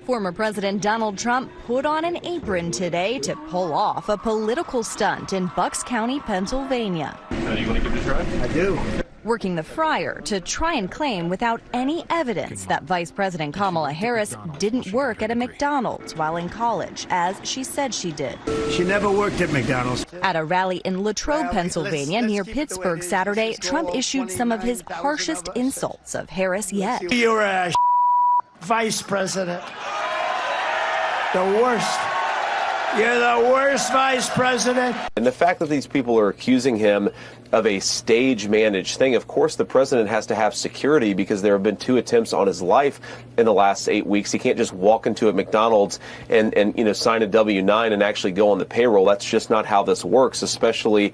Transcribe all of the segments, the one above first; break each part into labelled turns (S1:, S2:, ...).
S1: Former President Donald Trump put on an apron today to pull off a political stunt in Bucks County, Pennsylvania.
S2: Do you want to give it a try?
S3: I do.
S1: Working the fryer to try and claim without any evidence that Vice President Kamala Harris didn't work at a McDonald's while in college, as she said she did.
S3: She never worked at McDonald's.
S1: At a rally in Latrobe, Pennsylvania, near Pittsburgh Saturday, Trump issued some of his harshest insults of Harris yet.
S3: You're a vice president. The worst. You're the worst vice president.
S4: And the fact that these people are accusing him of a stage-managed thing, of course the president has to have security because there have been 2 attempts on his life in the last 8 weeks. He can't just walk into a McDonald's and sign a W-9 and actually go on the payroll. That's just not how this works, especially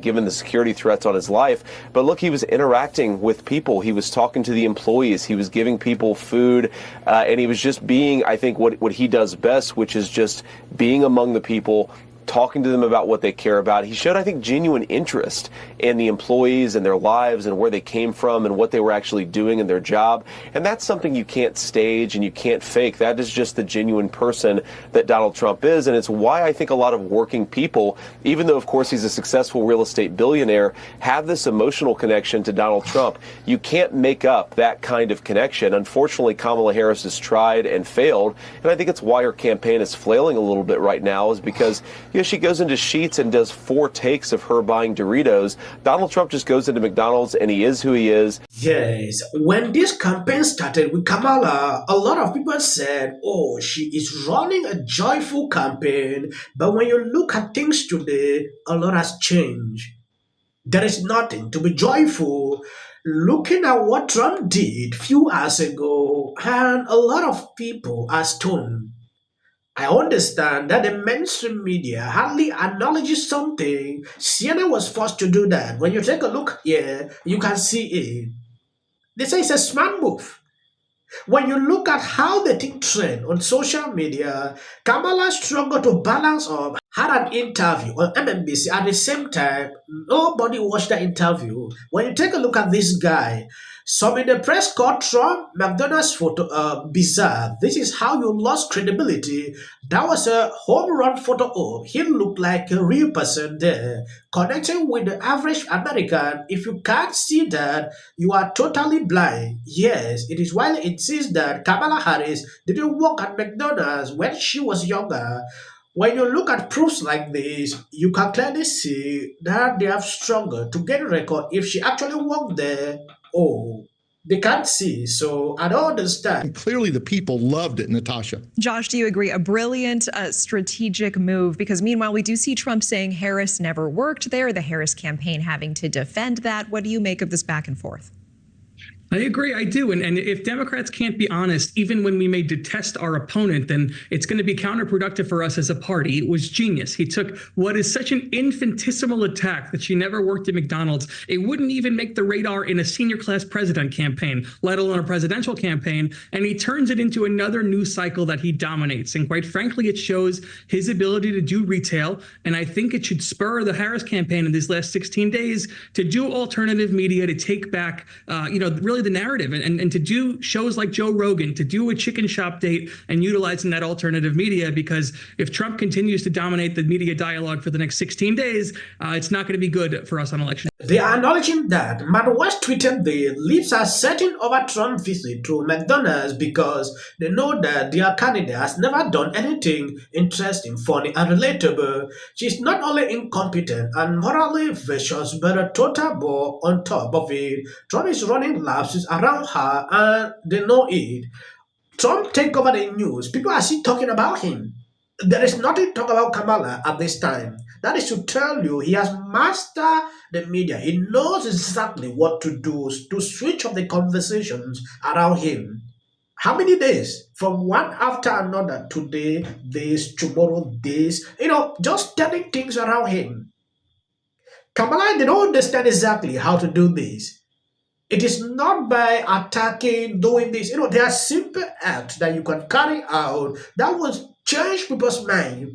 S4: given the security threats on his life. But look, he was interacting with people. He was talking to the employees. He was giving people food, and he was just being, I think, what he does best, which is just being among the people, talking to them about what they care about. He showed, I think, genuine interest in the employees and their lives and where they came from and what they were actually doing in their job. And that's something you can't stage and you can't fake. That is just the genuine person that Donald Trump is. And it's why I think a lot of working people, even though, of course, he's a successful real estate billionaire, have this emotional connection to Donald Trump. You can't make up that kind of connection. Unfortunately, Kamala Harris has tried and failed. And I think it's why her campaign is flailing a little bit right now, is because she goes into Sheets and does 4 takes of her buying Doritos. Donald Trump just goes into McDonald's and he is who he is.
S5: Yes, when this campaign started with Kamala, a lot of people said, oh, she is running a joyful campaign. But when you look at things today, a lot has changed. There is nothing to be joyful. Looking at what Trump did a few hours ago, and a lot of people are stunned. I understand that the mainstream media hardly acknowledges something. CNN was forced to do that. When you take a look here, you can see it. They say it's a smart move. When you look at how the thing trend on social media, Kamala struggled to balance up, had an interview on MSNBC at the same time. Nobody watched the interview. When you take a look at this guy, some in the press called Trump McDonald's photo bizarre. This is how you lost credibility. That was a home run photo op. He looked like a real person there, connecting with the average American. If you can't see that, you are totally blind. Yes, it is while it insists that Kamala Harris didn't work at McDonald's when she was younger. When you look at proofs like this, you can clearly see that they have struggled to get a record if she actually worked there. Oh, they can't see, so I don't understand.
S6: And clearly the people loved it, Natasha.
S7: Josh, do you agree? A brilliant strategic move, because meanwhile, we do see Trump saying Harris never worked there, the Harris campaign having to defend that. What do you make of this back and forth?
S8: I agree, I do. And if Democrats can't be honest, even when we may detest our opponent, then it's going to be counterproductive for us as a party. It was genius. He took what is such an infinitesimal attack that she never worked at McDonald's. It wouldn't even make the radar in a senior class president campaign, let alone a presidential campaign. And he turns it into another news cycle that he dominates. And quite frankly, it shows his ability to do retail. And I think it should spur the Harris campaign in these last 16 days to do alternative media, to take back, really the narrative and to do shows like Joe Rogan, to do a chicken shop date and utilizing that alternative media, because if Trump continues to dominate the media dialogue for the next 16 days, it's not going to be good for us on election.
S5: They are acknowledging that Matt West tweeted the Leafs are setting over Trump's visit to McDonald's because they know that their candidate has never done anything interesting, funny, and relatable. She's not only incompetent and morally vicious, but a total bore on top of it. Trump is running laps around her, and they know it. Trump take over the news. People are still talking about him. There is nothing to talk about Kamala at this time. That is to tell you he has mastered the media. He knows exactly what to do to switch up the conversations around him. How many days? From one after another. Today, this, tomorrow, this. Just telling things around him. Kamala, they don't understand exactly how to do this. It is not by attacking, doing this. There are simple acts that you can carry out that will change people's mind,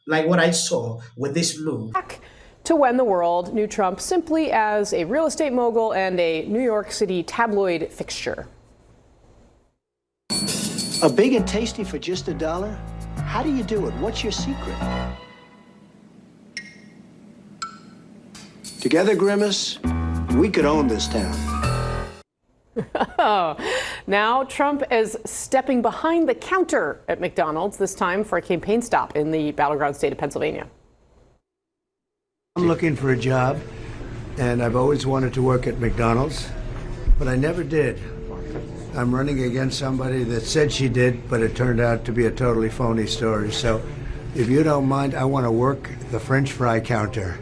S5: like what I saw with this move.
S9: Back to when the world knew Trump simply as a real estate mogul and a New York City tabloid fixture.
S3: A big and tasty for just $1? How do you do it? What's your secret? Together, Grimace, we could own this town.
S9: Now Trump is stepping behind the counter at McDonald's, this time for a campaign stop in the battleground state of Pennsylvania.
S3: I'm looking for a job, and I've always wanted to work at McDonald's, but I never did. I'm running against somebody that said she did, but it turned out to be a totally phony story. So if you don't mind, I want to work the French fry counter.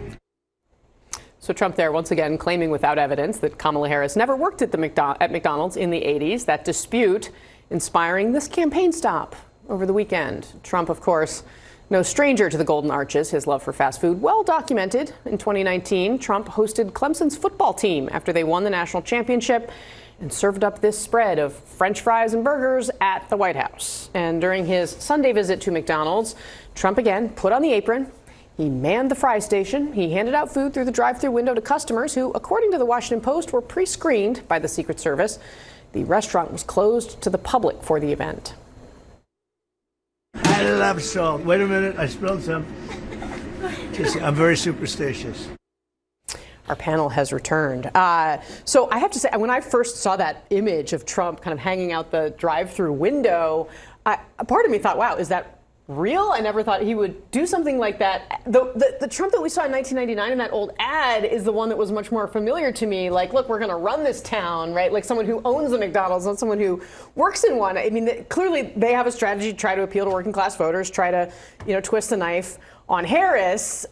S9: So Trump there once again claiming without evidence that Kamala Harris never worked at McDonald's in the 80s. That dispute inspiring this campaign stop over the weekend. Trump, of course, no stranger to the Golden Arches, his love for fast food well documented. In 2019, Trump hosted Clemson's football team after they won the national championship and served up this spread of French fries and burgers at the White House. And during his Sunday visit to McDonald's, Trump again put on the apron. He manned the fry station. He handed out food through the drive-thru window to customers who, according to the Washington Post, were pre-screened by the Secret Service. The restaurant was closed to the public for the event.
S3: I love salt. Wait a minute, I spilled some. I'm very superstitious.
S9: Our panel has returned. So I have to say, when I first saw that image of Trump kind of hanging out the drive-thru window, a part of me thought, wow, is that real? I never thought he would do something like that. The Trump that we saw in 1999 in that old ad is the one that was much more familiar to me. Like, look, we're going to run this town, right? Like someone who owns a McDonald's, not someone who works in one. I mean, clearly they have a strategy to try to appeal to working class voters, try to, twist the knife on Harris.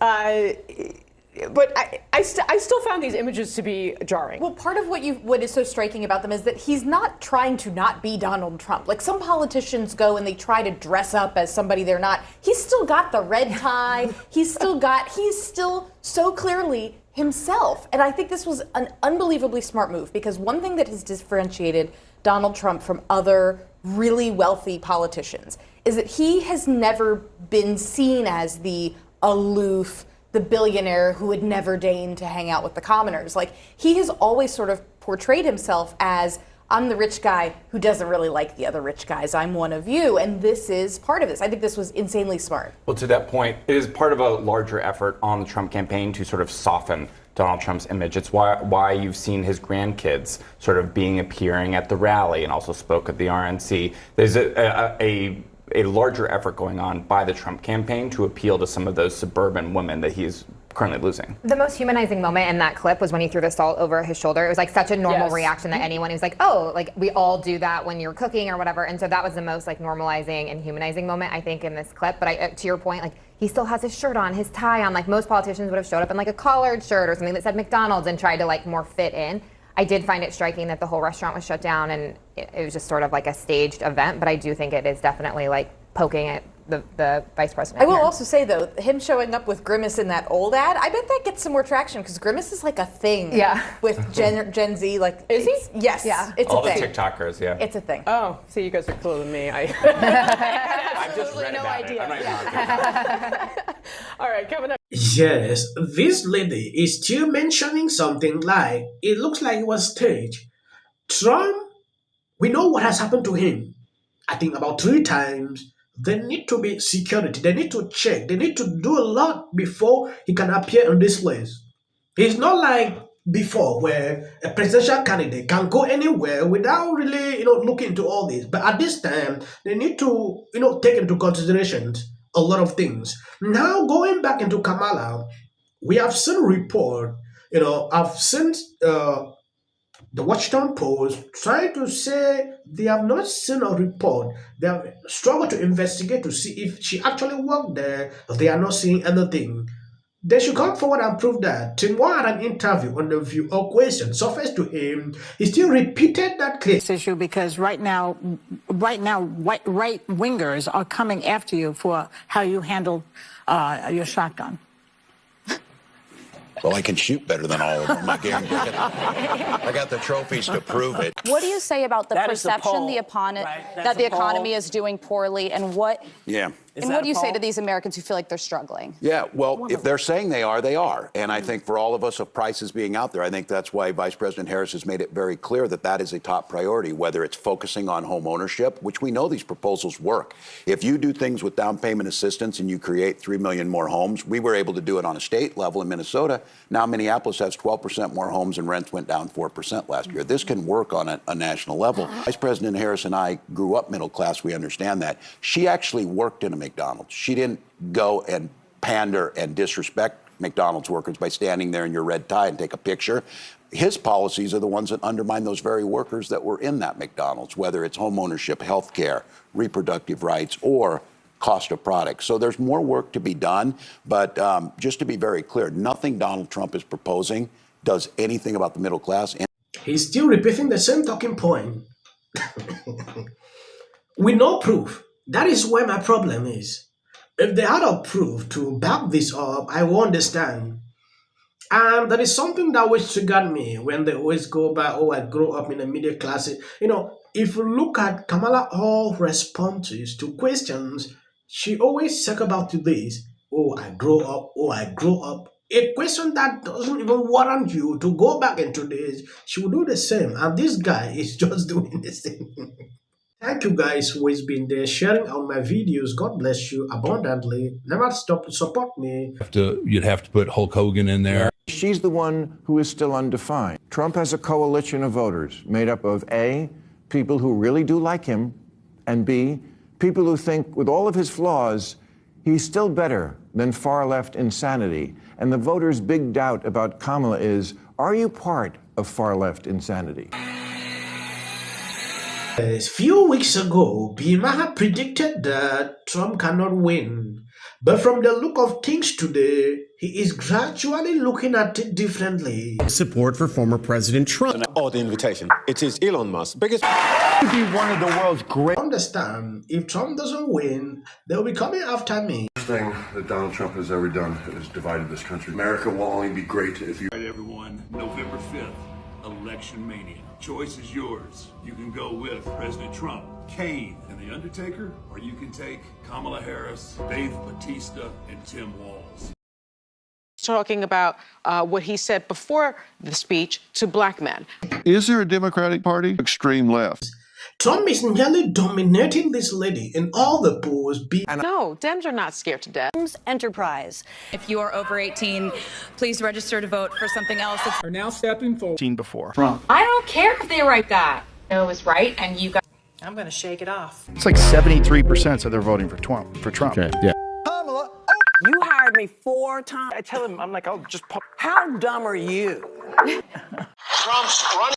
S9: But I still found these images to be jarring.
S2: Well, part of what is so striking about them is that he's not trying to not be Donald Trump. Like some politicians go and they try to dress up as somebody they're not. He's still got the red tie. He's still so clearly himself. And I think this was an unbelievably smart move, because one thing that has differentiated Donald Trump from other really wealthy politicians is that he has never been seen as the aloof, the billionaire who would never deign to hang out with the commoners. Like, he has always sort of portrayed himself as, I'm the rich guy who doesn't really like the other rich guys. I'm one of you. And this is part of this. I think this was insanely smart.
S10: Well, to that point, it is part of a larger effort on the Trump campaign to sort of soften Donald Trump's image. It's why you've seen his grandkids sort of appearing at the rally and also spoke at the RNC. There's a larger effort going on by the Trump campaign to appeal to some of those suburban women that he's currently losing.
S11: The most humanizing moment in that clip was when he threw the salt over his shoulder. It was like such a normal reaction that anyone was like, oh, like we all do that when you're cooking or whatever. And so that was the most like normalizing and humanizing moment, I think, in this clip. But to your point, like he still has his shirt on, his tie on. Like most politicians would have showed up in like a collared shirt or something that said McDonald's and tried to like more fit in. I did find it striking that the whole restaurant was shut down and it was just sort of like a staged event, but I do think it is definitely like poking at the vice president.
S2: I will also say, though, him showing up with Grimace in that old ad, I bet that gets some more traction, because Grimace is like a thing with Gen Z. Like,
S9: is he?
S2: Yes.
S11: Yeah.
S2: It's
S10: all
S2: a thing.
S10: the TikTokers, yeah.
S2: It's a thing.
S9: Oh, see, you guys are cooler than me.
S10: I've just read
S2: no
S10: about
S2: idea.
S10: it. I'm not
S9: All right, coming up.
S5: Yes, this lady is still mentioning something like, it looks like it was staged. Trump, we know what has happened to him. I think about 3 times. There need to be security. They need to check. They need to do a lot before he can appear in this place. It's not like before where a presidential candidate can go anywhere without really, looking into all this. But at this time, they need to, take into consideration a lot of things. Now, going back into Kamala, we have seen report, I've seen the Washington Post trying to say they have not seen a report. They have struggled to investigate to see if she actually worked there. They are not seeing anything. They should come forward and prove that. Timwa had an interview on The View. A question surfaced to him. He still repeated that case.
S12: Issue because right now, right wingers are coming after you for how you handle your shotgun.
S13: Well, I can shoot better than all of them. I guarantee. I got the trophies to prove it.
S14: What do you say about the perception that the economy is doing poorly, and what?
S13: Yeah,
S14: And what do you say to these Americans who feel like they're struggling?
S13: Yeah, well, if they're saying they are, they are. And I think for all of us of prices being out there, I think that's why Vice President Harris has made it very clear that that is a top priority, whether it's focusing on home ownership, which we know these proposals work. If you do things with down payment assistance and you create 3 million more homes, we were able to do it on a state level in Minnesota. Now Minneapolis has 12% more homes and rents went down 4% last year. This can work on a national level. Vice President Harris and I grew up middle class. We understand that. She actually worked in a McDonald's. She didn't go and pander and disrespect McDonald's workers by standing there in your red tie and take a picture. His policies are the ones that undermine those very workers that were in that McDonald's, whether it's home ownership, health care, reproductive rights, or cost of products. So there's more work to be done. But just to be very clear, nothing Donald Trump is proposing does anything about the middle class.
S5: He's still repeating the same talking point. With no proof. That is where my problem is. If they had a proof to back this up, I will understand. And that is something that always triggered me when they always go back, oh, I grew up in a middle class. You know, if you look at Kamala Harris' responses to questions, she always talk about this, oh, I grew up, oh, I grew up. A question that doesn't even warrant you to go back into this, she will do the same. And this guy is just doing the same. Thank you guys who has been there sharing on my videos. God bless you abundantly. Never stop to support me.
S15: You'd have to put Hulk Hogan in there.
S16: She's the one who is still undefined. Trump has a coalition of voters made up of A, people who really do like him, and B, people who think with all of his flaws, he's still better than far-left insanity. And the voters' big doubt about Kamala is, are you part of far-left insanity?
S5: A few weeks ago, Bima had predicted that Trump cannot win. But from the look of things today, he is gradually looking at it differently.
S17: Support for former President Trump.
S18: Oh, the invitation. It is Elon Musk. Biggest.
S5: To be one of the world's great. Understand, if Trump doesn't win, they'll be coming after me.
S19: The thing that Donald Trump has ever done is divided this country. America will only be great if you.
S20: All right, everyone, November 5th, election mania. Choice is yours. You can go with President Trump, Kane, and The Undertaker, or you can take Kamala Harris, Dave Bautista, and Tim Walz.
S21: Talking about what he said before the speech to black men.
S19: Is there a Democratic Party? Extreme left.
S5: Trump is nearly dominating this lady in all the polls.
S21: No, Dems are not scared to death.
S22: Enterprise. If you are over 18, please register to vote for something else.
S23: Are now stepping forward.
S24: Seen before.
S23: Trump.
S22: I don't care if they write that. No, it was right, and you got.
S21: I'm going to shake it off.
S24: It's like 73% said they're voting for Trump.
S15: Okay, yeah.
S25: Kamala, you hired me 4 times. I tell him, I'm like, I'll just pop. How dumb are you?
S26: Trump's running.